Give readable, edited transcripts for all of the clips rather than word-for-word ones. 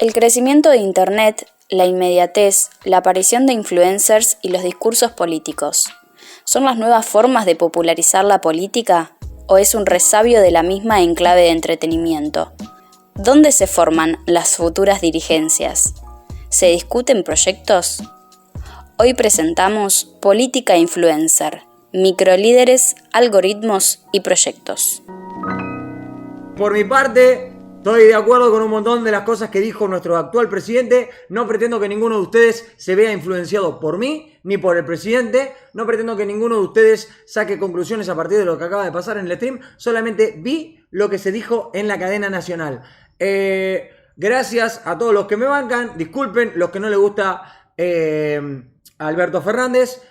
El crecimiento de Internet, la inmediatez, la aparición de influencers y los discursos políticos, ¿son las nuevas formas de popularizar la política o es un resabio de la misma en clave de entretenimiento? ¿Dónde se forman las futuras dirigencias? ¿Se discuten proyectos? Hoy presentamos Política Influencer, microlíderes, algoritmos y proyectos. Por mi parte, estoy de acuerdo con un montón de las cosas que dijo nuestro actual presidente. No pretendo que ninguno de ustedes se vea influenciado por mí ni por el presidente. No pretendo que ninguno de ustedes saque conclusiones a partir de lo que acaba de pasar en el stream. Solamente vi lo que se dijo en la cadena nacional. Gracias a todos los que me bancan. Disculpen los que no les gusta a Alberto Fernández.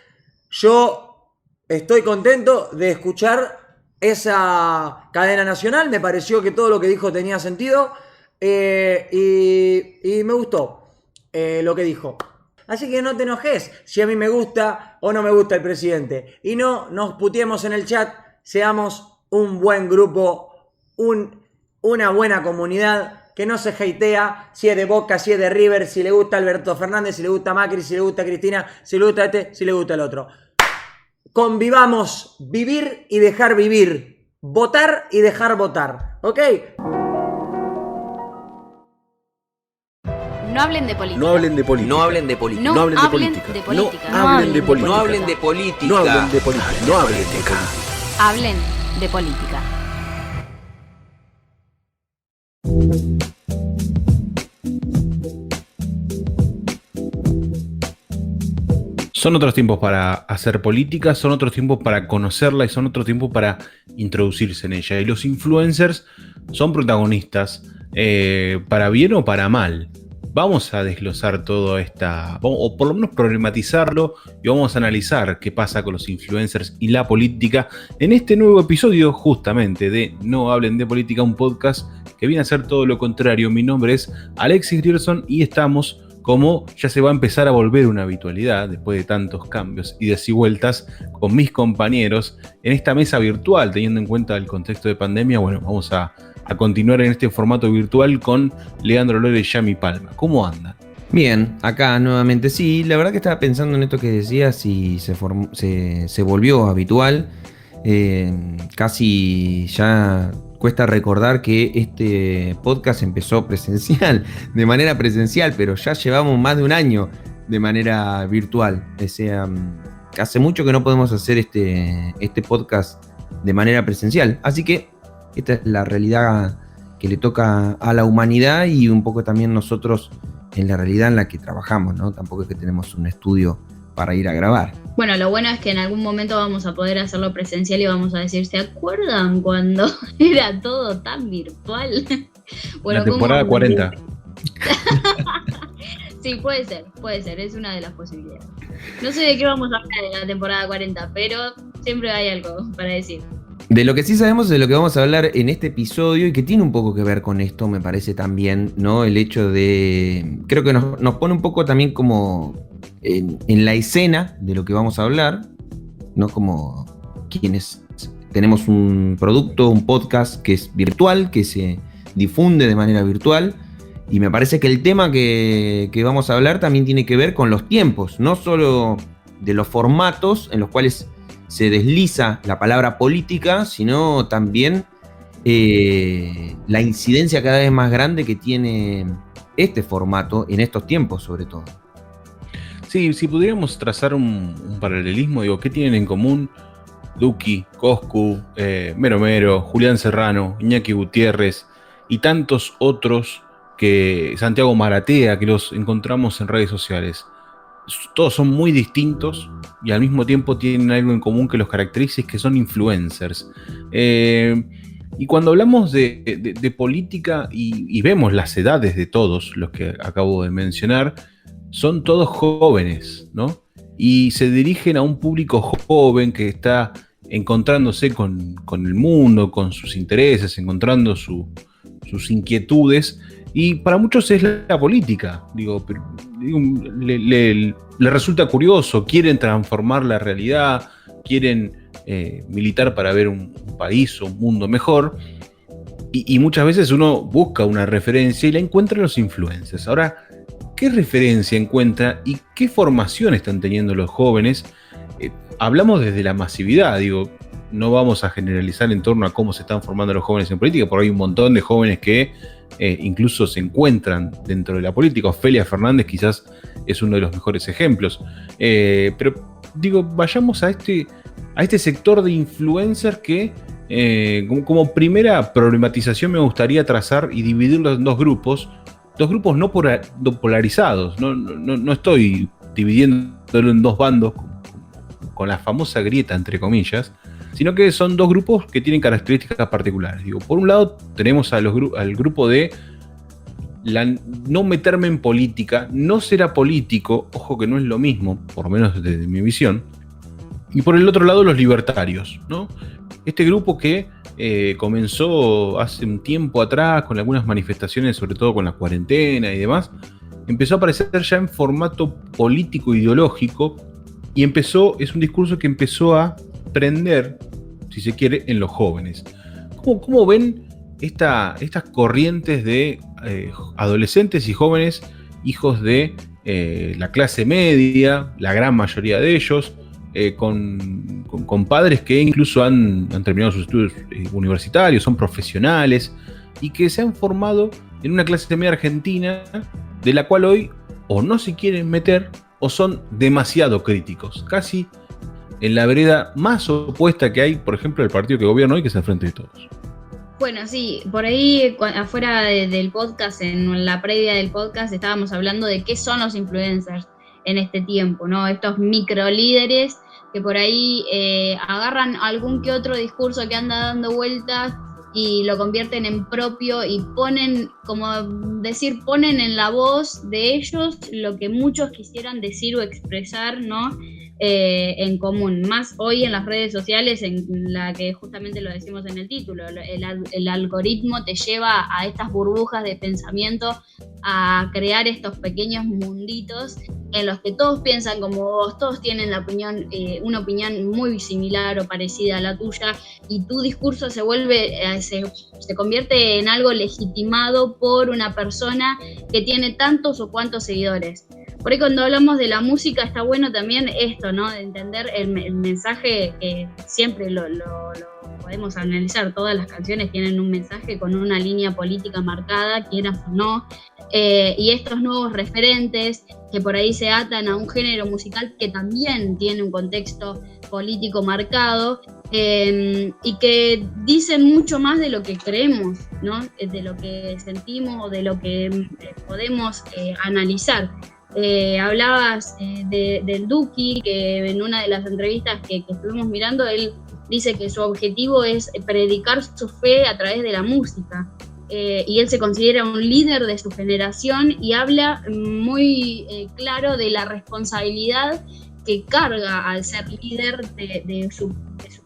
Yo estoy contento de escuchar esa cadena nacional. Me pareció que todo lo que dijo tenía sentido y me gustó lo que dijo. Así que no te enojes si a mí me gusta o no me gusta el presidente. Y no nos puteemos en el chat. Seamos un buen grupo, una buena comunidad que no se hatea si es de Boca, si es de River, si le gusta Alberto Fernández, si le gusta Macri, si le gusta Cristina, si le gusta este, si le gusta el otro. Convivamos, vivir y dejar vivir, votar y dejar votar, ¿ok? No hablen de política. No hablen de política. No hablen de política. No hablen de política. No hablen de política. No hablen de política. No hablen de política. No hablen de política. Hablen de política. Son otros tiempos para hacer política, son otros tiempos para conocerla y son otros tiempos para introducirse en ella. Y los influencers son protagonistas, para bien o para mal. Vamos a desglosar todo o por lo menos problematizarlo, y vamos a analizar qué pasa con los influencers y la política en este nuevo episodio justamente de No Hablen de Política, un podcast que viene a ser todo lo contrario. Mi nombre es Alexis Grierson y estamos, como ya se va a empezar a volver una habitualidad después de tantos cambios y desvueltas, con mis compañeros en esta mesa virtual, teniendo en cuenta el contexto de pandemia. Bueno, vamos a continuar en este formato virtual con Leandro Lore y Yami Palma. ¿Cómo andan? Bien, acá nuevamente sí. La verdad que estaba pensando en esto que decías y se volvió habitual. Casi ya cuesta recordar que este podcast empezó de manera presencial, pero ya llevamos más de un año de manera virtual. O sea, hace mucho que no podemos hacer este podcast de manera presencial. Así que esta es la realidad que le toca a la humanidad y un poco también nosotros en la realidad en la que trabajamos, ¿no? Tampoco es que tenemos un estudio para ir a grabar. Bueno, lo bueno es que en algún momento vamos a poder hacerlo presencial y vamos a decir, ¿se acuerdan cuando era todo tan virtual? Bueno, la temporada 40. Sí, puede ser, es una de las posibilidades. No sé de qué vamos a hablar en la temporada 40, pero siempre hay algo para decir. De lo que sí sabemos es de lo que vamos a hablar en este episodio y que tiene un poco que ver con esto, me parece también, ¿no? El hecho de... Creo que nos pone un poco también como en la escena de lo que vamos a hablar, ¿no? Como quienes tenemos un producto, un podcast que es virtual, que se difunde de manera virtual, y me parece que el tema que vamos a hablar también tiene que ver con los tiempos, no solo de los formatos en los cuales se desliza la palabra política, sino también la incidencia cada vez más grande que tiene este formato en estos tiempos, sobre todo. Sí, si pudiéramos trazar un paralelismo, digo, ¿qué tienen en común Duki, Coscu, Mero, Julián Serrano, Iñaki Gutiérrez y tantos otros, que Santiago Maratea, que los encontramos en redes sociales? Todos son muy distintos y al mismo tiempo tienen algo en común que los caracteriza, que son influencers. Y cuando hablamos de política y vemos las edades de todos los que acabo de mencionar, son todos jóvenes, ¿no? Y se dirigen a un público joven que está encontrándose con el mundo, con sus intereses, encontrando sus inquietudes. Y para muchos es la política, le resulta curioso, quieren transformar la realidad, quieren militar para ver un país o un mundo mejor. Y muchas veces uno busca una referencia y la encuentra en los influencers. Ahora, ¿qué referencia encuentra y qué formación están teniendo los jóvenes? Hablamos desde la masividad, digo, no vamos a generalizar en torno a cómo se están formando los jóvenes en política, porque hay un montón de jóvenes que incluso se encuentran dentro de la política. Ofelia Fernández quizás es uno de los mejores ejemplos. Pero digo, vayamos a este sector de influencers que como primera problematización me gustaría trazar y dividirlos en dos grupos no polarizados. No estoy dividiéndolo en dos bandos con la famosa grieta, entre comillas, sino que son dos grupos que tienen características particulares. Digo, por un lado tenemos al grupo de no meterme en política, no ser apolítico, ojo que no es lo mismo, por lo menos desde mi visión, y por el otro lado los libertarios, ¿no? Este grupo que comenzó hace un tiempo atrás con algunas manifestaciones, sobre todo con la cuarentena y demás, empezó a aparecer ya en formato político ideológico y es un discurso que empezó a prender, si se quiere, en los jóvenes. ¿Cómo ven estas corrientes de adolescentes y jóvenes, hijos de la clase media, la gran mayoría de ellos, con padres que incluso han terminado sus estudios universitarios, son profesionales y que se han formado en una clase media argentina de la cual hoy o no se quieren meter o son demasiado críticos, casi en la vereda más opuesta que hay, por ejemplo, del partido que gobierna hoy, que es el Frente de Todos? Bueno, sí, por ahí afuera del podcast, en la previa del podcast, estábamos hablando de qué son los influencers en este tiempo, ¿no? Estos microlíderes que por ahí agarran algún que otro discurso que anda dando vueltas y lo convierten en propio y ponen en la voz de ellos lo que muchos quisieran decir o expresar, ¿no? En común, más hoy en las redes sociales, en la que justamente lo decimos en el título, el algoritmo te lleva a estas burbujas de pensamiento, a crear estos pequeños munditos en los que todos piensan como vos, todos tienen una opinión muy similar o parecida a la tuya, y tu discurso se convierte en algo legitimado por una persona que tiene tantos o cuantos seguidores. Por ahí cuando hablamos de la música está bueno también esto, ¿no? De entender el mensaje, que siempre lo podemos analizar. Todas las canciones tienen un mensaje con una línea política marcada, quieras o no. Y estos nuevos referentes que por ahí se atan a un género musical que también tiene un contexto político marcado, y que dicen mucho más de lo que creemos, ¿no? De lo que sentimos o de lo que podemos analizar. Hablabas del Duki, que en una de las entrevistas que estuvimos mirando, él dice que su objetivo es predicar su fe a través de la música, y él se considera un líder de su generación y habla muy claro de la responsabilidad que carga al ser líder de su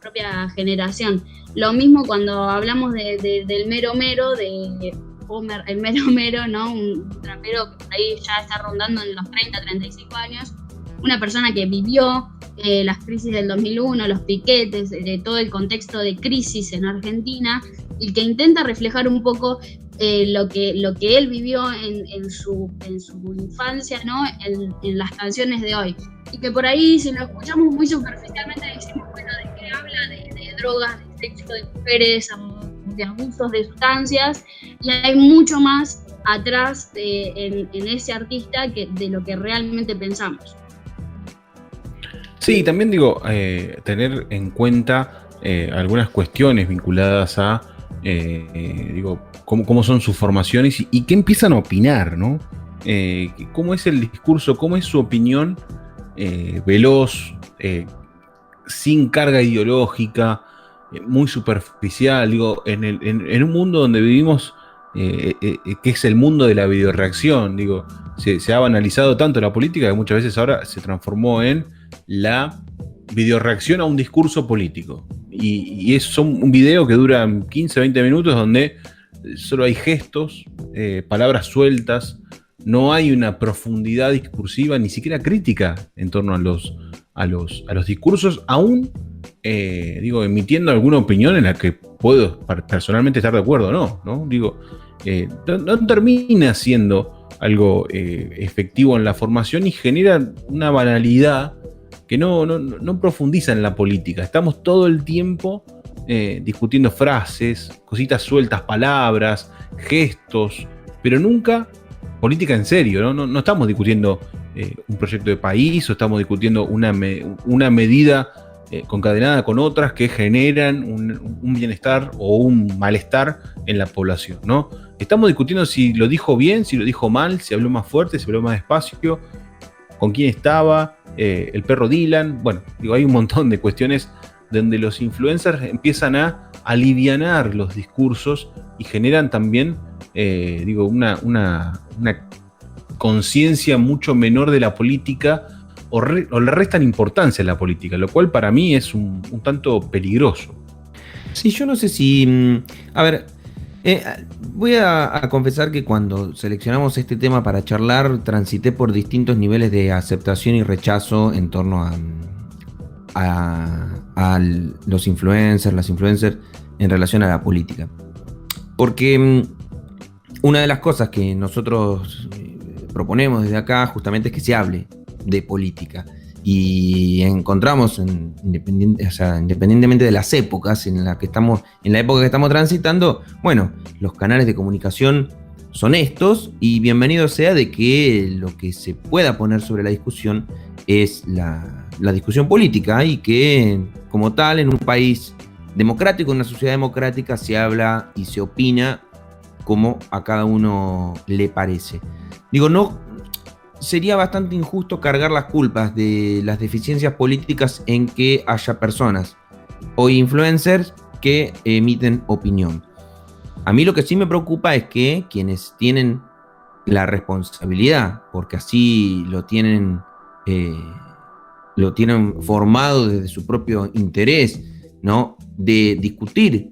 propia generación. Lo mismo cuando hablamos del mero mero, el mero mero, ¿no? Un trapero que por ahí ya está rondando en los 30, 35 años, una persona que vivió las crisis del 2001, los piquetes, de todo el contexto de crisis en Argentina, y que intenta reflejar un poco lo que él vivió en su infancia, ¿no? En las canciones de hoy. Y que por ahí, si lo escuchamos muy superficialmente, decimos, bueno, ¿de qué habla? De drogas, de sexo, de mujeres, de abusos de sustancias, y hay mucho más atrás en ese artista de lo que realmente pensamos. Sí, también digo, tener en cuenta algunas cuestiones vinculadas a cómo son sus formaciones y qué empiezan a opinar, ¿no? Cómo es el discurso, cómo es su opinión veloz, sin carga ideológica, muy superficial. Digo, en un mundo donde vivimos, que es el mundo de la videoreacción, digo, se ha banalizado tanto la política que muchas veces ahora se transformó en la videoreacción a un discurso político. Y es un video que dura 15, 20 minutos donde solo hay gestos, palabras sueltas, no hay una profundidad discursiva, ni siquiera crítica en torno a los discursos, aún emitiendo alguna opinión en la que puedo personalmente estar de acuerdo o no. No termina siendo algo efectivo en la formación y genera una banalidad que no profundiza en la política. Estamos todo el tiempo discutiendo frases, cositas sueltas, palabras, gestos, pero nunca política en serio, ¿no? No estamos discutiendo un proyecto de país o estamos discutiendo una medida concadenada con otras que generan un bienestar o un malestar en la población, ¿no? Estamos discutiendo si lo dijo bien, si lo dijo mal, si habló más fuerte, si habló más despacio, con quién estaba, el perro Dylan. Bueno, hay un montón de cuestiones donde los influencers empiezan a alivianar los discursos y generan también, una conciencia mucho menor de la política o le restan importancia a la política, lo cual para mí es un tanto peligroso. Sí, yo no sé si... voy a confesar que cuando seleccionamos este tema para charlar, transité por distintos niveles de aceptación y rechazo en torno a los influencers, las influencers en relación a la política. Porque una de las cosas que nosotros proponemos desde acá justamente es que se hable de política. Y encontramos, independientemente de las épocas en la época que estamos transitando, bueno, los canales de comunicación son estos, y bienvenido sea de que lo que se pueda poner sobre la discusión es la discusión política, y que como tal en un país democrático, en una sociedad democrática, se habla y se opina como a cada uno le parece. No, sería bastante injusto cargar las culpas de las deficiencias políticas en que haya personas o influencers que emiten opinión. A mí lo que sí me preocupa es que quienes tienen la responsabilidad, porque así lo tienen formado desde su propio interés, ¿no?, de discutir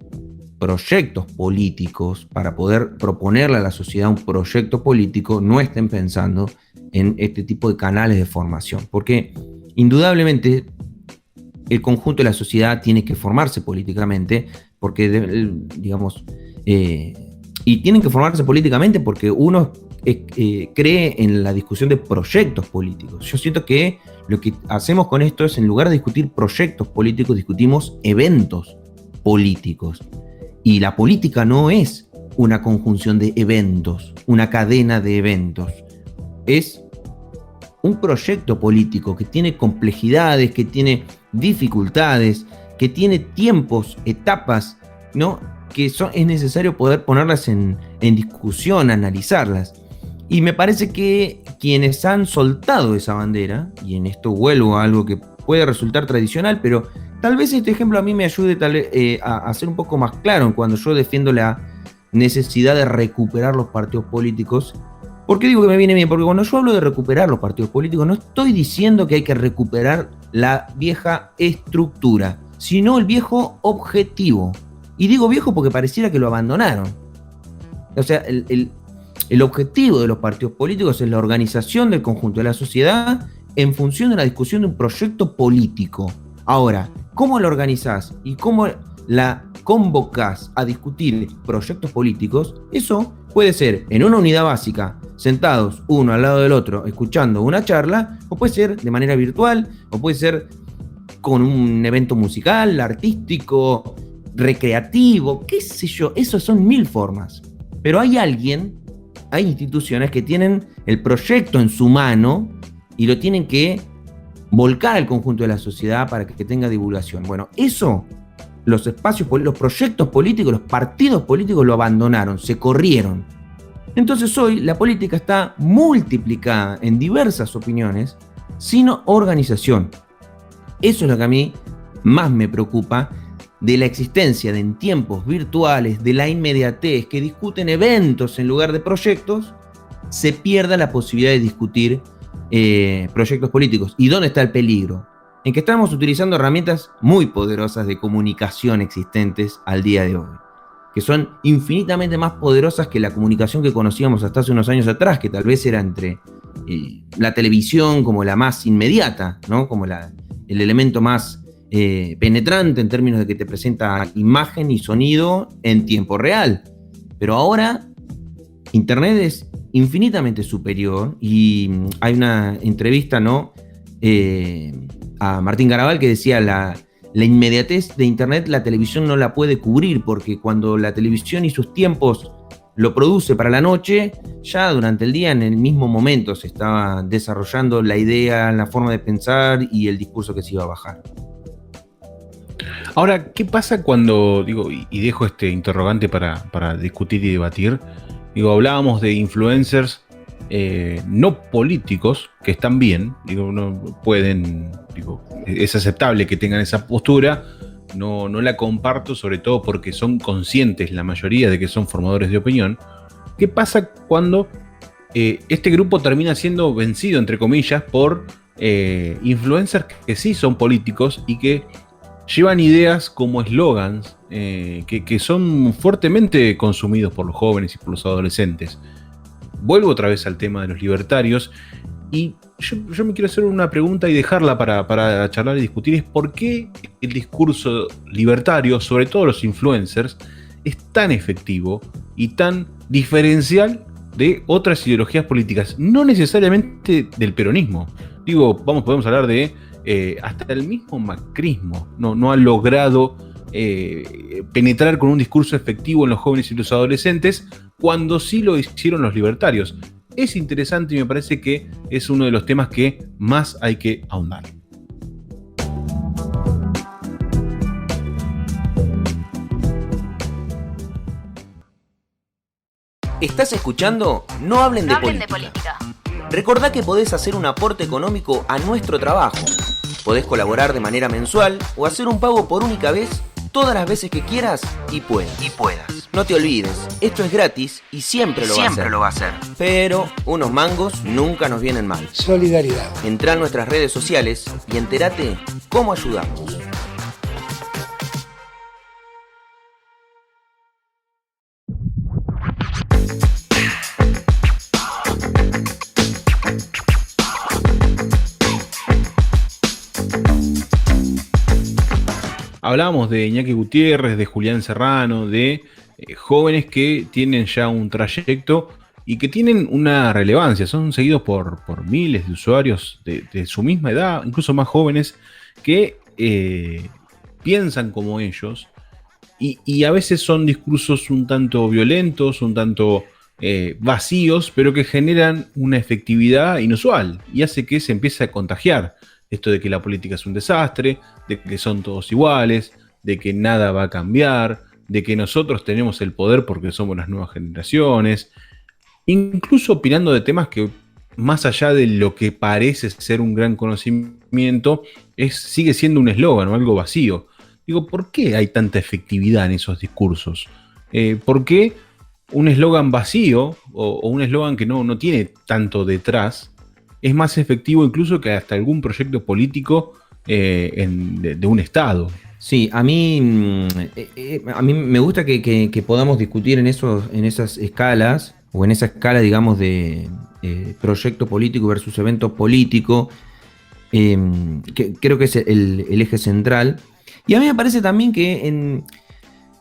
proyectos políticos para poder proponerle a la sociedad un proyecto político, no estén pensando en este tipo de canales de formación, porque indudablemente el conjunto de la sociedad tiene que formarse políticamente, porque y tienen que formarse políticamente porque uno cree en la discusión de proyectos políticos. Yo siento que lo que hacemos con esto es, en lugar de discutir proyectos políticos, discutimos eventos políticos. Y la política no es una conjunción de eventos, una cadena de eventos. Es un proyecto político que tiene complejidades, que tiene dificultades, que tiene tiempos, etapas, ¿no?, que es necesario poder ponerlas en discusión, analizarlas. Y me parece que quienes han soltado esa bandera, y en esto vuelvo a algo que puede resultar tradicional, pero tal vez este ejemplo a mí me ayude a ser un poco más claro cuando yo defiendo la necesidad de recuperar los partidos políticos. ¿Por qué digo que me viene bien? Porque cuando yo hablo de recuperar los partidos políticos, no estoy diciendo que hay que recuperar la vieja estructura, sino el viejo objetivo. Y digo viejo porque pareciera que lo abandonaron. O sea, el objetivo de los partidos políticos es la organización del conjunto de la sociedad en función de la discusión de un proyecto político. Ahora, ¿cómo la organizás y cómo la convocás a discutir proyectos políticos? Eso puede ser en una unidad básica, sentados uno al lado del otro, escuchando una charla, o puede ser de manera virtual, o puede ser con un evento musical, artístico, recreativo, qué sé yo. Esas son 1000 formas. Pero hay instituciones que tienen el proyecto en su mano y lo tienen que volcar al conjunto de la sociedad para que tenga divulgación. Bueno, eso, los espacios, los proyectos políticos, los partidos políticos lo abandonaron, se corrieron. Entonces hoy la política está multiplicada en diversas opiniones, sin organización. Eso es lo que a mí más me preocupa de la existencia en tiempos virtuales, de la inmediatez, que discuten eventos en lugar de proyectos, se pierda la posibilidad de discutir proyectos políticos. ¿Y dónde está el peligro? En que estamos utilizando herramientas muy poderosas de comunicación existentes al día de hoy, que son infinitamente más poderosas que la comunicación que conocíamos hasta hace unos años atrás, que tal vez era entre la televisión como la más inmediata, ¿no?, como el elemento más penetrante en términos de que te presenta imagen y sonido en tiempo real. Pero ahora Internet es infinitamente superior y hay una entrevista, ¿no? A Martín Garabal que decía la inmediatez de Internet la televisión no la puede cubrir, porque cuando la televisión y sus tiempos lo produce para la noche, ya durante el día en el mismo momento se estaba desarrollando la idea, la forma de pensar y el discurso que se iba a bajar. Ahora, ¿qué pasa cuando, digo, y dejo este interrogante para discutir y debatir? Digo, hablábamos de influencers no políticos, que están bien, digo, no pueden, digo, es aceptable que tengan esa postura, no la comparto, sobre todo porque son conscientes la mayoría de que son formadores de opinión. ¿Qué pasa cuando este grupo termina siendo vencido, entre comillas, por influencers que sí son políticos y que llevan ideas como eslogans que son fuertemente consumidos por los jóvenes y por los adolescentes? Vuelvo otra vez al tema de los libertarios y yo me quiero hacer una pregunta y dejarla para charlar y discutir, es por qué el discurso libertario, sobre todo los influencers, es tan efectivo y tan diferencial de otras ideologías políticas, no necesariamente del peronismo. Digo, podemos hablar de hasta el mismo macrismo no ha logrado penetrar con un discurso efectivo en los jóvenes y los adolescentes, cuando sí lo hicieron los libertarios. Es interesante y me parece que es uno de los temas que más hay que ahondar. ¿Estás escuchando? No hablen de política. Recordá que podés hacer un aporte económico a nuestro trabajo. Podés colaborar de manera mensual o hacer un pago por única vez todas las veces que quieras y puedas. No te olvides, esto es gratis y siempre lo va a hacer. Pero unos mangos nunca nos vienen mal. Solidaridad. Entrá en nuestras redes sociales y entérate cómo ayudamos. Hablábamos de Iñaki Gutiérrez, de Julián Serrano, de jóvenes que tienen ya un trayecto y que tienen una relevancia, son seguidos por miles de usuarios de su misma edad, incluso más jóvenes, que piensan como ellos y a veces son discursos un tanto violentos, un tanto vacíos, pero que generan una efectividad inusual y hace que se empiece a contagiar esto de que la política es un desastre, de que son todos iguales, de que nada va a cambiar, de que nosotros tenemos el poder porque somos las nuevas generaciones, incluso opinando de temas que más allá de lo que parece ser un gran conocimiento, sigue siendo un eslogan o algo vacío. Digo, ¿por qué hay tanta efectividad en esos discursos? ¿Por qué un eslogan vacío o un eslogan que no tiene tanto detrás es más efectivo incluso que hasta algún proyecto político de un Estado? Sí, a mí me gusta que podamos discutir en esas escalas, o en esa escala, digamos, de proyecto político versus evento político, que creo que es el eje central. Y a mí me parece también que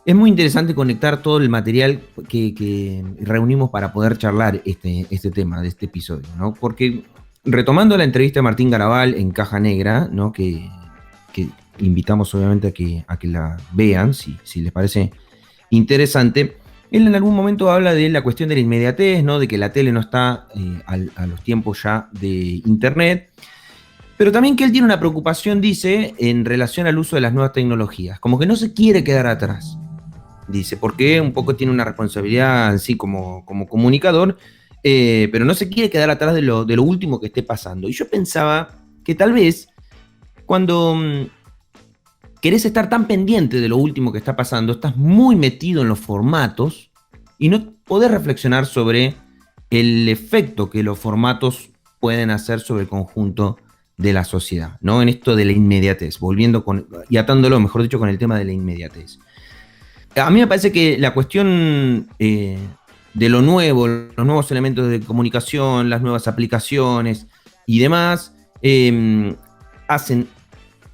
es muy interesante conectar todo el material que reunimos para poder charlar este tema de este episodio, ¿no? Porque retomando la entrevista de Martín Garabal en Caja Negra, ¿no? que invitamos obviamente a que la vean, si les parece interesante, él en algún momento habla de la cuestión de la inmediatez, ¿no? De que la tele no está a los tiempos ya de Internet, pero también que él tiene una preocupación, dice, en relación al uso de las nuevas tecnologías, como que no se quiere quedar atrás, dice, porque un poco tiene una responsabilidad así como comunicador, pero no se quiere quedar atrás de lo último que esté pasando. Y yo pensaba que tal vez cuando querés estar tan pendiente de lo último que está pasando, estás muy metido en los formatos y no podés reflexionar sobre el efecto que los formatos pueden hacer sobre el conjunto de la sociedad, ¿no? En esto de la inmediatez, y atándolo, mejor dicho, con el tema de la inmediatez. A mí me parece que la cuestión de lo nuevo, los nuevos elementos de comunicación, las nuevas aplicaciones y demás, hacen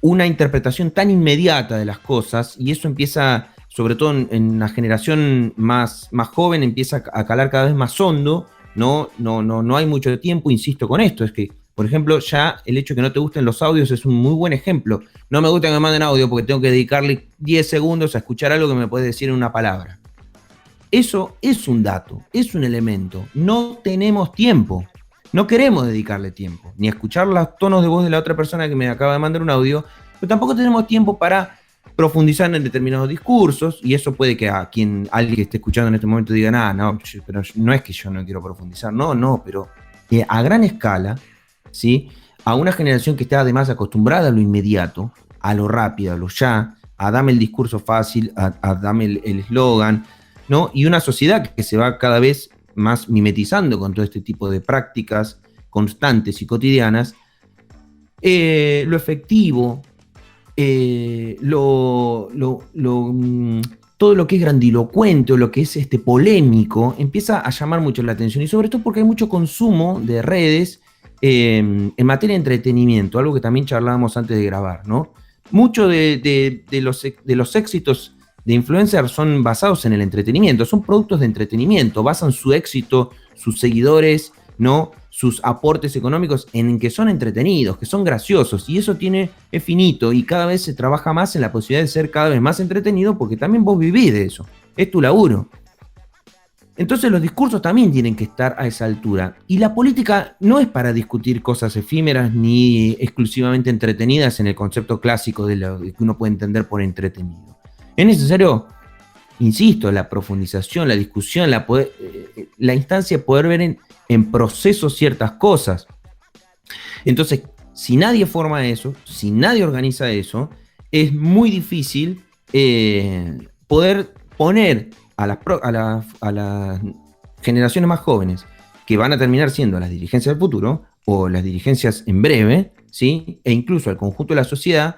una interpretación tan inmediata de las cosas, y eso empieza, sobre todo en la generación más joven, empieza a calar cada vez más hondo. No hay mucho tiempo, insisto con esto, es que, por ejemplo, ya el hecho de que no te gusten los audios es un muy buen ejemplo. No me gusta que me manden audio porque tengo que dedicarle 10 segundos a escuchar algo que me puede decir en una palabra. Eso es un dato, es un elemento. No tenemos tiempo, no queremos dedicarle tiempo, ni a escuchar los tonos de voz de la otra persona que me acaba de mandar un audio, pero tampoco tenemos tiempo para profundizar en determinados discursos, y eso puede que alguien que esté escuchando en este momento diga, no, pero no es que yo no quiero profundizar, no, pero a gran escala, ¿sí? A una generación que está además acostumbrada a lo inmediato, a lo rápido, a lo ya, a dame el discurso fácil, a dame el eslogan, ¿no? Y una sociedad que se va cada vez más mimetizando con todo este tipo de prácticas constantes y cotidianas, lo efectivo, todo lo que es grandilocuente o lo que es polémico empieza a llamar mucho la atención, y sobre todo porque hay mucho consumo de redes en materia de entretenimiento, algo que también charlábamos antes de grabar, ¿no? Mucho de los éxitos de influencers son basados en el entretenimiento, son productos de entretenimiento, basan su éxito, sus seguidores, ¿no? Sus aportes económicos en que son entretenidos, que son graciosos, y eso es finito, y cada vez se trabaja más en la posibilidad de ser cada vez más entretenido, porque también vos vivís de eso, es tu laburo. Entonces los discursos también tienen que estar a esa altura, y la política no es para discutir cosas efímeras ni exclusivamente entretenidas en el concepto clásico de lo que uno puede entender por entretenido. Es necesario, insisto, la profundización, la discusión, la instancia de poder ver en proceso ciertas cosas. Entonces, si nadie forma eso, si nadie organiza eso, es muy difícil poder poner a las generaciones más jóvenes, que van a terminar siendo las dirigencias del futuro, o las dirigencias en breve, ¿sí? E incluso al conjunto de la sociedad,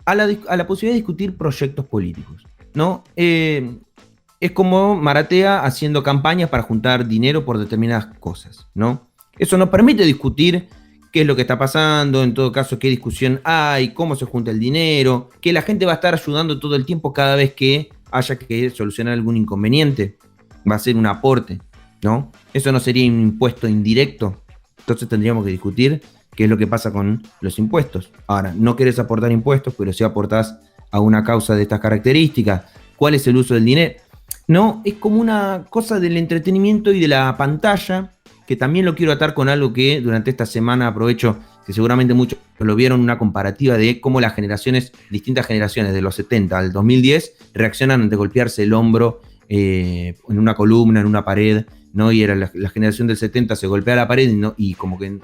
a la posibilidad de discutir proyectos políticos, ¿no? Es como Maratea haciendo campañas para juntar dinero por determinadas cosas, ¿no? Eso nos permite discutir qué es lo que está pasando, en todo caso, qué discusión hay, cómo se junta el dinero, que la gente va a estar ayudando todo el tiempo cada vez que haya que solucionar algún inconveniente. Va a ser un aporte, ¿no? Eso no sería un impuesto indirecto. Entonces tendríamos que discutir qué es lo que pasa con los impuestos. Ahora, no querés aportar impuestos, pero si aportás a una causa de estas características, ¿cuál es el uso del dinero? No, es como una cosa del entretenimiento y de la pantalla, que también lo quiero atar con algo que durante esta semana aprovecho, que seguramente muchos lo vieron, una comparativa de cómo las distintas generaciones de los 70 al 2010 reaccionan ante golpearse el hombro en una columna, en una pared, ¿no? Y era la generación del 70 se golpea la pared y como que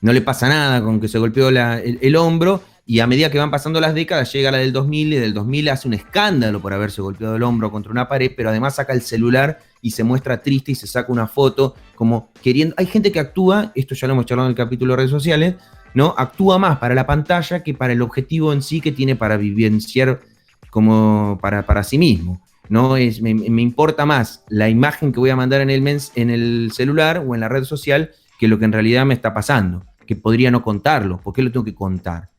no le pasa nada con que se golpeó el hombro, y a medida que van pasando las décadas llega la del 2000, y del 2000 hace un escándalo por haberse golpeado el hombro contra una pared, pero además saca el celular y se muestra triste y se saca una foto como queriendo. Hay gente que actúa, esto ya lo hemos charlado en el capítulo de redes sociales, ¿no? Actúa más para la pantalla que para el objetivo en sí que tiene para vivenciar como para sí mismo, ¿no? Me importa más la imagen que voy a mandar en el celular o en la red social que lo que en realidad me está pasando, que podría no contarlo. ¿Por qué lo tengo que contar?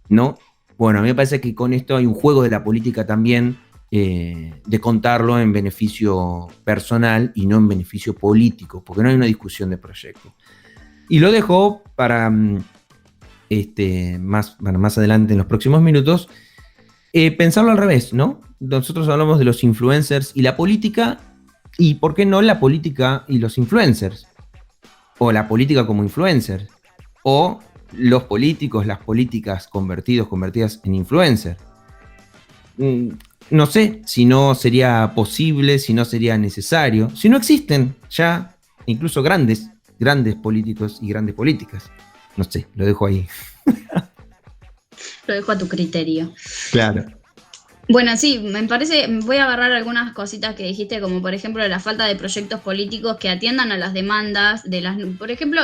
¿No? Bueno, a mí me parece que con esto hay un juego de la política también, de contarlo en beneficio personal y no en beneficio político, porque no hay una discusión de proyecto. Y lo dejo para más adelante en los próximos minutos, pensarlo al revés, ¿no? Nosotros hablamos de los influencers y la política, y ¿por qué no la política y los influencers? O la política como influencer, o los políticos, las políticas convertidas en influencer. No sé si no sería posible, si no sería necesario, si no existen ya incluso grandes políticos y grandes políticas. No sé, lo dejo ahí. Lo dejo a tu criterio. Claro. Bueno, sí, me parece, voy a agarrar algunas cositas que dijiste, como por ejemplo la falta de proyectos políticos que atiendan a las demandas por ejemplo,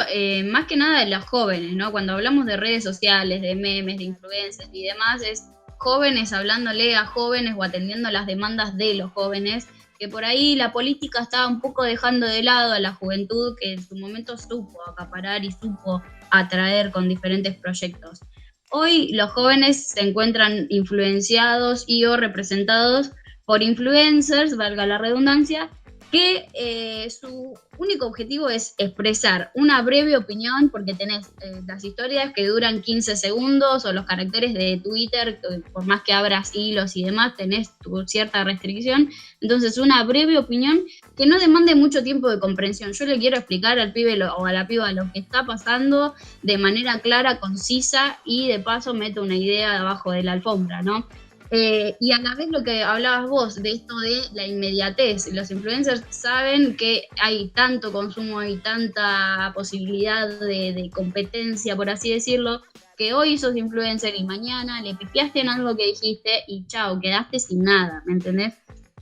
más que nada de los jóvenes, ¿no? Cuando hablamos de redes sociales, de memes, de influencers y demás, es jóvenes hablándole a jóvenes o atendiendo las demandas de los jóvenes, que por ahí la política estaba un poco dejando de lado a la juventud, que en su momento supo acaparar y supo atraer con diferentes proyectos. Hoy los jóvenes se encuentran influenciados y o representados por influencers, valga la redundancia, que su único objetivo es expresar una breve opinión, porque tenés las historias que duran 15 segundos o los caracteres de Twitter, por más que abras hilos y demás, tenés tu cierta restricción. Entonces, una breve opinión que no demande mucho tiempo de comprensión. Yo le quiero explicar al pibe o a la piba lo que está pasando de manera clara, concisa, y de paso meto una idea debajo de la alfombra, ¿no? Y a la vez lo que hablabas vos de esto de la inmediatez, los influencers saben que hay tanto consumo y tanta posibilidad de competencia, por así decirlo, que hoy sos influencer y mañana le pifiaste en algo que dijiste y chao, quedaste sin nada, ¿me entendés?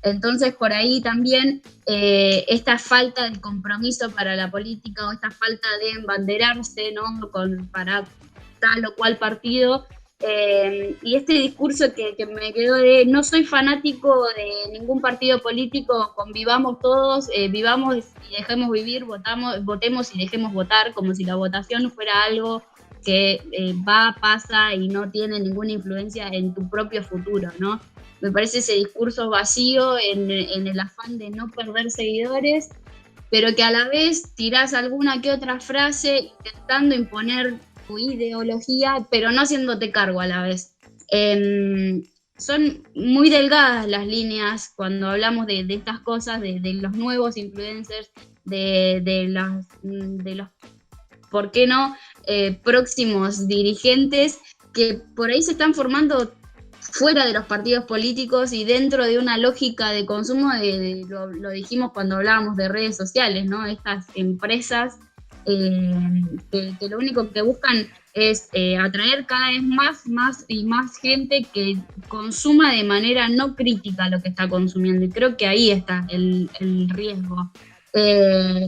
Entonces por ahí también esta falta de compromiso para la política o esta falta de embanderarse, ¿no? Para tal o cual partido. Y este discurso que me quedó de no soy fanático de ningún partido político, convivamos todos, vivamos y dejemos vivir, votemos y dejemos votar, como si la votación fuera algo que pasa y no tiene ninguna influencia en tu propio futuro, ¿no? Me parece ese discurso vacío en el afán de no perder seguidores, pero que a la vez tirás alguna que otra frase intentando imponer tu ideología, pero no haciéndote cargo a la vez. Son muy delgadas las líneas cuando hablamos de estas cosas, de los nuevos influencers, de los, ¿por qué no?, próximos dirigentes que por ahí se están formando fuera de los partidos políticos y dentro de una lógica de consumo, lo dijimos cuando hablábamos de redes sociales, ¿no? Estas empresas que lo único que buscan es atraer cada vez más y más gente que consuma de manera no crítica lo que está consumiendo, y creo que ahí está el riesgo.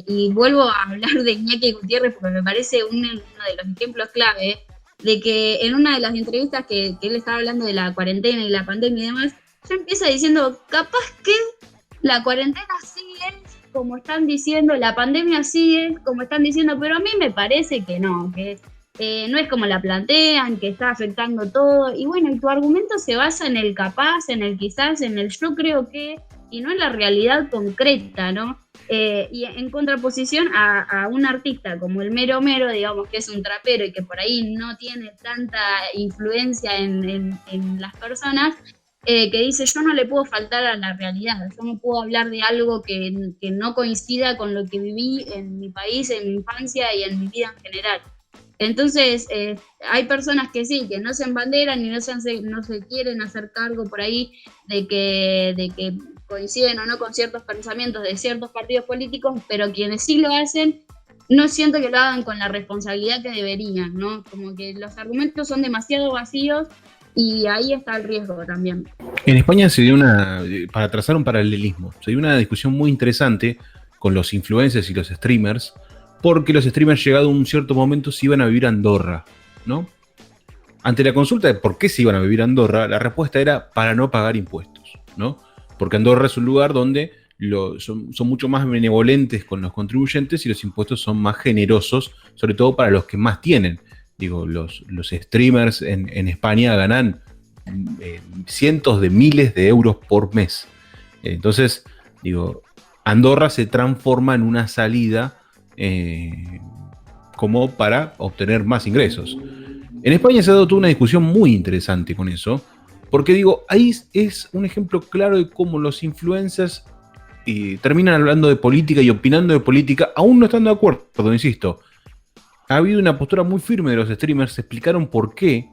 Y vuelvo a hablar de Iñaki Gutiérrez porque me parece uno de los ejemplos clave de que en una de las entrevistas que él estaba hablando de la cuarentena y la pandemia y demás, ya empieza diciendo, capaz que la cuarentena sigue como están diciendo, la pandemia sigue como están diciendo, pero a mí me parece que no, que no es como la plantean, que está afectando todo. Y bueno, y tu argumento se basa en el capaz, en el quizás, en el yo creo que, y no en la realidad concreta, ¿no? Y en contraposición a un artista como el Mero Mero, digamos, que es un trapero y que por ahí no tiene tanta influencia en las personas, que dice, yo no le puedo faltar a la realidad, yo no puedo hablar de algo que no coincida con lo que viví en mi país, en mi infancia y en mi vida en general. Entonces, hay personas que sí, que no se embanderan y no se quieren hacer cargo por ahí de que coinciden o no con ciertos pensamientos de ciertos partidos políticos, pero quienes sí lo hacen, no siento que lo hagan con la responsabilidad que deberían, ¿no? Como que los argumentos son demasiado vacíos y ahí está el riesgo también. En España se dio para trazar un paralelismo, se dio una discusión muy interesante con los influencers y los streamers, porque los streamers llegado a un cierto momento se iban a vivir a Andorra, ¿no? Ante la consulta de por qué se iban a vivir a Andorra, la respuesta era para no pagar impuestos, ¿no? Porque Andorra es un lugar donde son mucho más benevolentes con los contribuyentes y los impuestos son más generosos, sobre todo para los que más tienen. Digo, los streamers en España ganan cientos de miles de euros por mes. Entonces, digo, Andorra se transforma en una salida como para obtener más ingresos. En España se ha dado toda una discusión muy interesante con eso, porque digo, ahí es un ejemplo claro de cómo los influencers terminan hablando de política y opinando de política, aún no estando de acuerdo, insisto. Ha habido una postura muy firme de los streamers, explicaron por qué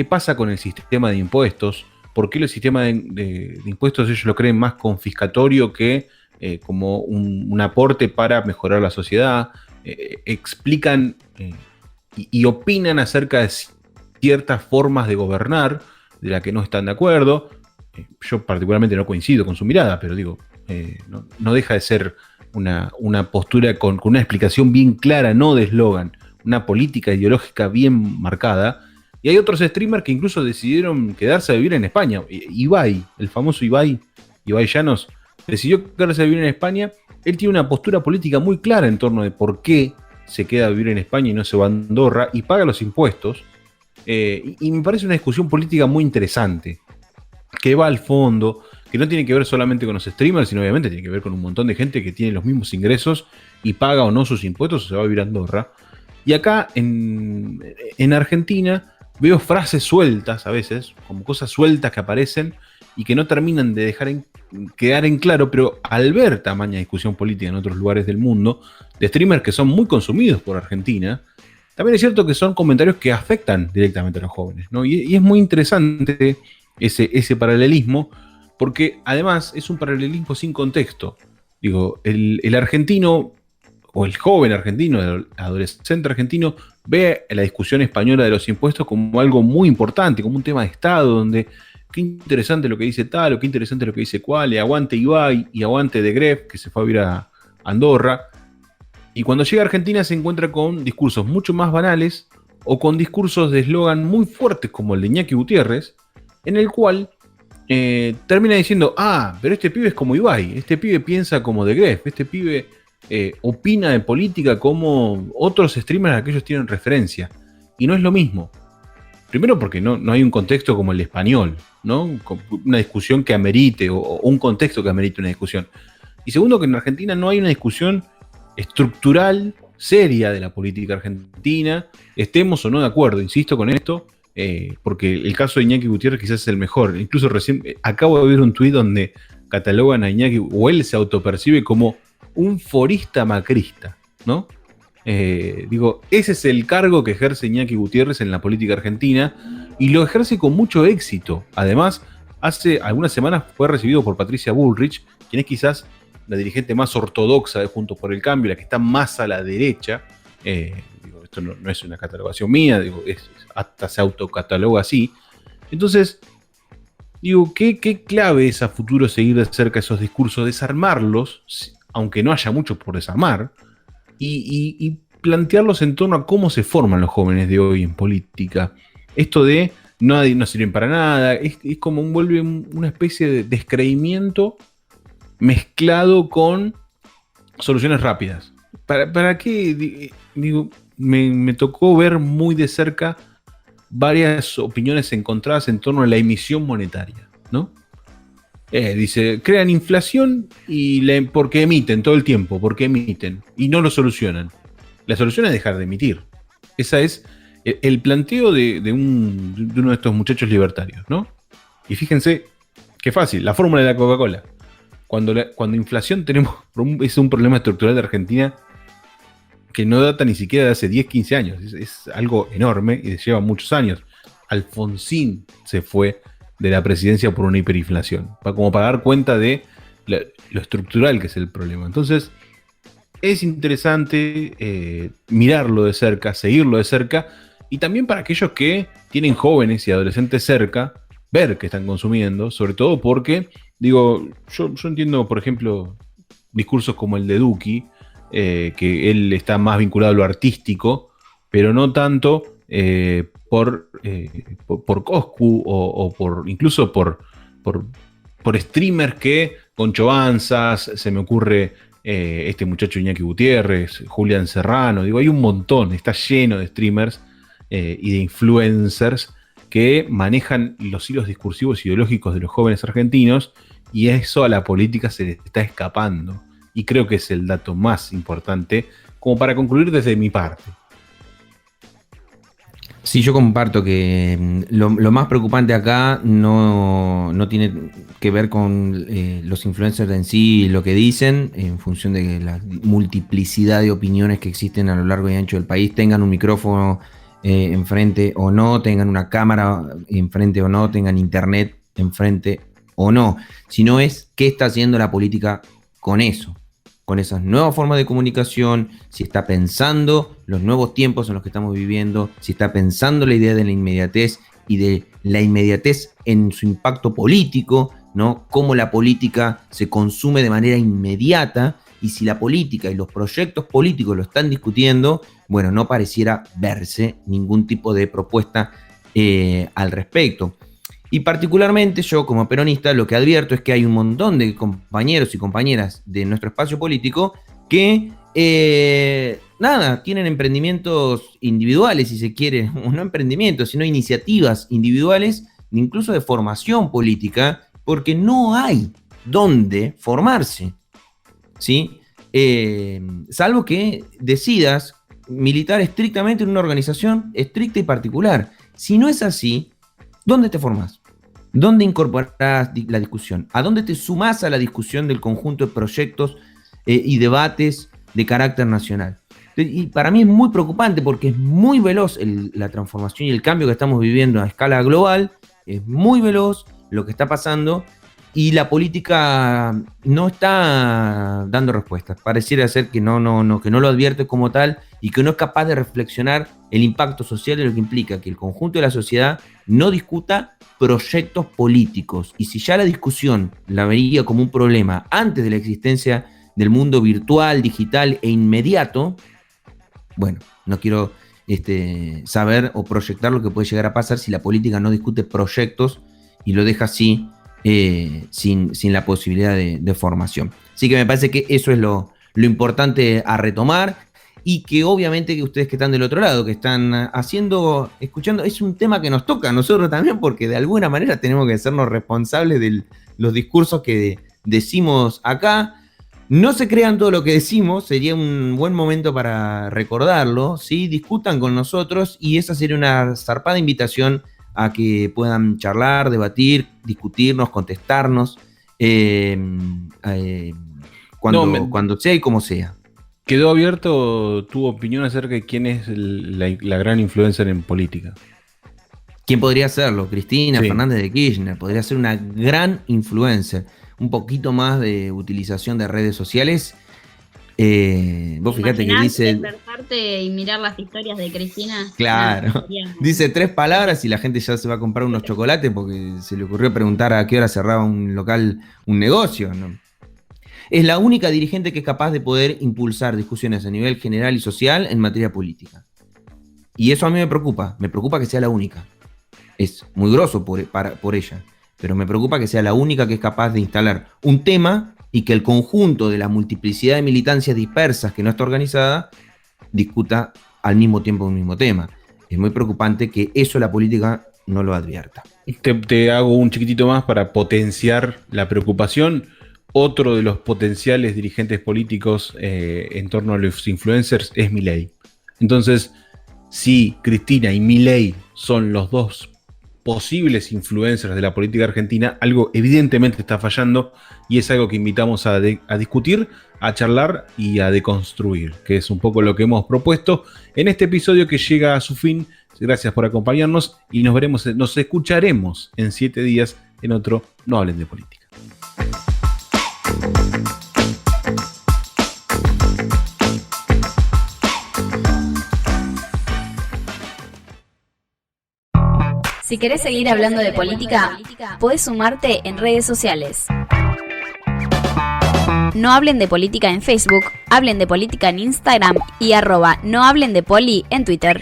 pasa con el sistema de impuestos, por qué el sistema de impuestos ellos lo creen más confiscatorio que como un aporte para mejorar la sociedad, explican y opinan acerca de ciertas formas de gobernar de la que no están de acuerdo. Yo particularmente no coincido con su mirada, pero digo, no deja de ser una postura con una explicación bien clara, no de eslogan, una política ideológica bien marcada. Y hay otros streamers que incluso decidieron quedarse a vivir en España. Ibai, el famoso Ibai Llanos, decidió quedarse a vivir en España. Él tiene una postura política muy clara en torno de por qué se queda a vivir en España y no se va a Andorra y paga los impuestos. Y me parece una discusión política muy interesante, que va al fondo, que no tiene que ver solamente con los streamers, sino obviamente tiene que ver con un montón de gente que tiene los mismos ingresos y paga o no sus impuestos o se va a vivir a Andorra. Y acá en Argentina veo frases sueltas a veces, como cosas sueltas que aparecen y que no terminan de quedar en claro, pero al ver tamaña discusión política en otros lugares del mundo, de streamers que son muy consumidos por Argentina, también es cierto que son comentarios que afectan directamente a los jóvenes, ¿no? Y es muy interesante ese paralelismo, porque además es un paralelismo sin contexto. Digo, el argentino, o el joven argentino, el adolescente argentino, ve la discusión española de los impuestos como algo muy importante, como un tema de Estado, donde qué interesante lo que dice tal, o qué interesante lo que dice cual, y aguante Ibai, y aguante de Gref, que se fue a vivir a Andorra. Y cuando llega a Argentina se encuentra con discursos mucho más banales, o con discursos de eslogan muy fuertes, como el de Iñaki Gutiérrez, en el cual termina diciendo, pero este pibe es como Ibai, este pibe piensa como de Gref, este pibe opina de política como otros streamers a que ellos tienen referencia. Y no es lo mismo. Primero porque no hay un contexto como el español, ¿no? Una discusión que amerite, o un contexto que amerite una discusión. Y segundo, que en Argentina no hay una discusión estructural, seria de la política argentina, estemos o no de acuerdo, insisto con esto, porque el caso de Iñaki Gutiérrez quizás es el mejor. Incluso recién acabo de ver un tuit donde catalogan a Iñaki, o él se autopercibe como un forista macrista, ¿no? Digo, ese es el cargo que ejerce Iñaki Gutiérrez en la política argentina, y lo ejerce con mucho éxito. Además, hace algunas semanas fue recibido por Patricia Bullrich, quien es quizás la dirigente más ortodoxa de Juntos por el Cambio, la que está más a la derecha. Digo, esto no es una catalogación mía, digo, hasta se autocataloga así. Entonces, digo, ¿qué clave es a futuro seguir de cerca esos discursos, desarmarlos, aunque no haya mucho por desarmar, y plantearlos en torno a cómo se forman los jóvenes de hoy en política? Esto de no sirven para nada, es como vuelve una especie de descreimiento mezclado con soluciones rápidas. ¿Para qué? Digo, me tocó ver muy de cerca varias opiniones encontradas en torno a la emisión monetaria, ¿no? Dice, crean inflación porque emiten todo el tiempo, porque emiten, y no lo solucionan. La solución es dejar de emitir. Esa es el planteo de uno de estos muchachos libertarios, ¿no? Y fíjense qué fácil, la fórmula de la Coca-Cola. Cuando inflación es un problema estructural de Argentina que no data ni siquiera de hace 10, 15 años. Es algo enorme y lleva muchos años. Alfonsín se fue de la presidencia por una hiperinflación, como para dar cuenta de lo estructural que es el problema. Entonces, es interesante mirarlo de cerca, seguirlo de cerca, y también para aquellos que tienen jóvenes y adolescentes cerca, ver que están consumiendo, sobre todo porque, digo, yo entiendo, por ejemplo, discursos como el de Duki, que él está más vinculado a lo artístico, pero no tanto por Coscu o incluso por streamers que con chobanzas, se me ocurre este muchacho Iñaki Gutiérrez, Julián Serrano, digo, hay un montón, está lleno de streamers y de influencers que manejan los hilos discursivos ideológicos de los jóvenes argentinos, y eso a la política se le está escapando. Y creo que es el dato más importante, como para concluir desde mi parte. Sí, yo comparto que lo más preocupante acá no tiene que ver con los influencers en sí, lo que dicen, en función de la multiplicidad de opiniones que existen a lo largo y ancho del país, tengan un micrófono enfrente o no, tengan una cámara enfrente o no, tengan internet enfrente o no, sino es qué está haciendo la política con eso, con esas nuevas formas de comunicación, si está pensando los nuevos tiempos en los que estamos viviendo, si está pensando la idea de la inmediatez y de la inmediatez en su impacto político, ¿no? Cómo la política se consume de manera inmediata, y si la política y los proyectos políticos lo están discutiendo, bueno, no pareciera verse ningún tipo de propuesta al respecto. Y particularmente yo, como peronista, lo que advierto es que hay un montón de compañeros y compañeras de nuestro espacio político que nada, tienen emprendimientos individuales, si se quiere, o no emprendimientos, sino iniciativas individuales, incluso de formación política, porque no hay dónde formarse, ¿sí? Salvo que decidas militar estrictamente en una organización estricta y particular. Si no es así, ¿dónde te formás? ¿Dónde incorporás la discusión? ¿A dónde te sumás a la discusión del conjunto de proyectos y debates de carácter nacional? Y para mí es muy preocupante porque es muy veloz la transformación y el cambio que estamos viviendo a escala global, es muy veloz lo que está pasando y la política no está dando respuestas. Pareciera ser que no lo advierte como tal y que no es capaz de reflexionar el impacto social de lo que implica que el conjunto de la sociedad no discuta proyectos políticos. Y si ya la discusión la veía como un problema antes de la existencia del mundo virtual, digital e inmediato, bueno, no quiero saber o proyectar lo que puede llegar a pasar si la política no discute proyectos y lo deja así, sin la posibilidad de formación. Así que me parece que eso es lo importante a retomar y que obviamente que ustedes que están del otro lado, que están escuchando, es un tema que nos toca a nosotros también porque de alguna manera tenemos que hacernos responsables de los discursos que decimos acá. No se crean todo lo que decimos, sería un buen momento para recordarlo, ¿sí? Discutan con nosotros y esa sería una zarpada invitación a que puedan charlar, debatir, discutirnos, contestarnos, cuando sea y como sea. Quedó abierto tu opinión acerca de quién es la gran influencer en política. ¿Quién podría serlo? Cristina Sí. Fernández de Kirchner, podría ser una gran influencer. Un poquito más de utilización de redes sociales. Vos fíjate que dice... despertarte y mirar las historias de Cristina. Claro. Dice 3 palabras y la gente ya se va a comprar unos chocolates porque se le ocurrió preguntar a qué hora cerraba un local, un negocio, ¿no? Es la única dirigente que es capaz de poder impulsar discusiones a nivel general y social en materia política. Y eso a mí me preocupa que sea la única. Es muy grosso por ella, pero me preocupa que sea la única que es capaz de instalar un tema y que el conjunto de la multiplicidad de militancias dispersas que no está organizada discuta al mismo tiempo un mismo tema. Es muy preocupante que eso la política no lo advierta. Te hago un chiquitito más para potenciar la preocupación. Otro de los potenciales dirigentes políticos en torno a los influencers es Milei. Entonces, si Cristina y Milei son los dos posibles influencers de la política argentina, algo evidentemente está fallando y es algo que invitamos a discutir, a charlar y a deconstruir, que es un poco lo que hemos propuesto en este episodio que llega a su fin. Gracias por acompañarnos y nos escucharemos en 7 días en otro No Hablen de Política. Si querés seguir hablando de política, podés sumarte en redes sociales. No hablen de política en Facebook, hablen de política en Instagram y @nohablen de poli en Twitter.